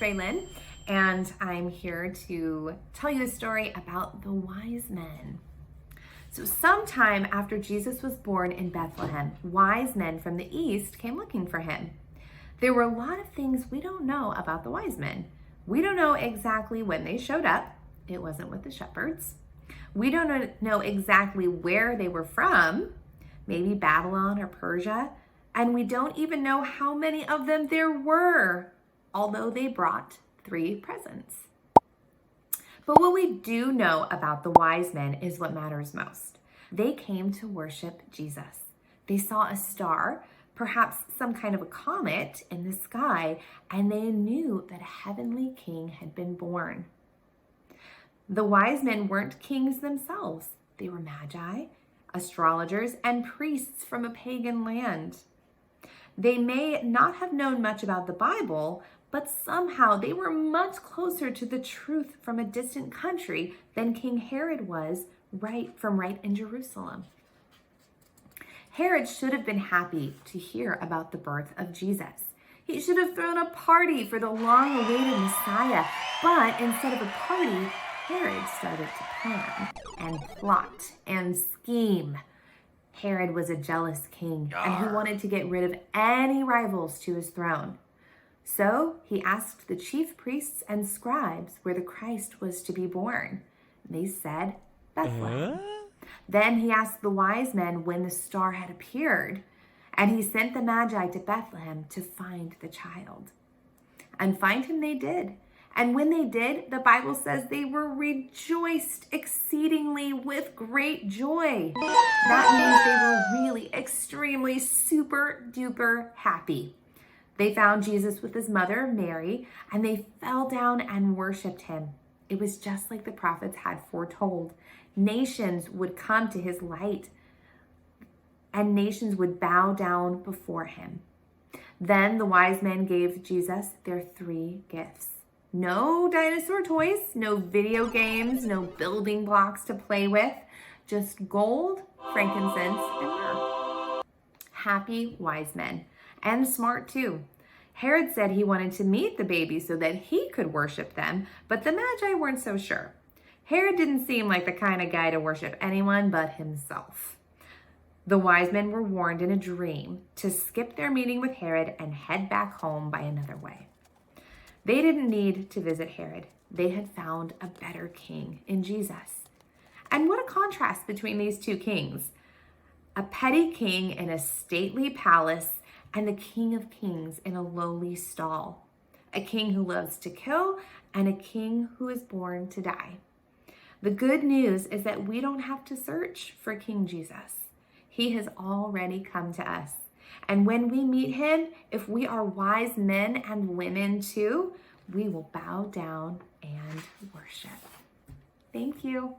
Raylyn, and I'm here to tell you a story about the wise men. So sometime after Jesus was born in Bethlehem, wise men from the east came looking for him. There were a lot of things we don't know about the wise men. We don't know exactly when they showed up. It wasn't with the shepherds. We don't know exactly where they were from, maybe Babylon or Persia. And we don't even know how many of them there were, although they brought 3 presents. But what we do know about the wise men is what matters most. They came to worship Jesus. They saw a star, perhaps some kind of a comet in the sky, and they knew that a heavenly king had been born. The wise men weren't kings themselves. They were magi, astrologers, and priests from a pagan land. They may not have known much about the Bible, but somehow they were much closer to the truth from a distant country than King Herod was right in Jerusalem. Herod should have been happy to hear about the birth of Jesus. He should have thrown a party for the long-awaited Messiah, but instead of a party, Herod started to plan and plot and scheme. Herod was a jealous king, and he wanted to get rid of any rivals to his throne. So he asked the chief priests and scribes where the Christ was to be born. They said, Bethlehem. Then he asked the wise men when the star had appeared, and he sent the Magi to Bethlehem to find the child. And find him they did. And when they did, the Bible says they were rejoiced exceedingly with great joy. That means they were really extremely super duper happy. They found Jesus with his mother, Mary, and they fell down and worshiped him. It was just like the prophets had foretold. Nations would come to his light, and nations would bow down before him. Then the wise men gave Jesus their 3 gifts. No dinosaur toys, no video games, no building blocks to play with, just gold, frankincense, and myrrh. Happy wise men, and smart too. Herod said he wanted to meet the baby so that he could worship them, but the Magi weren't so sure. Herod didn't seem like the kind of guy to worship anyone but himself. The wise men were warned in a dream to skip their meeting with Herod and head back home by another way. They didn't need to visit Herod. They had found a better king in Jesus. And what a contrast between these 2 kings. A petty king in a stately palace and the King of Kings in a lowly stall. A king who loves to kill and a king who is born to die. The good news is that we don't have to search for King Jesus. He has already come to us. And when we meet him, if we are wise men and women too, we will bow down and worship. Thank you.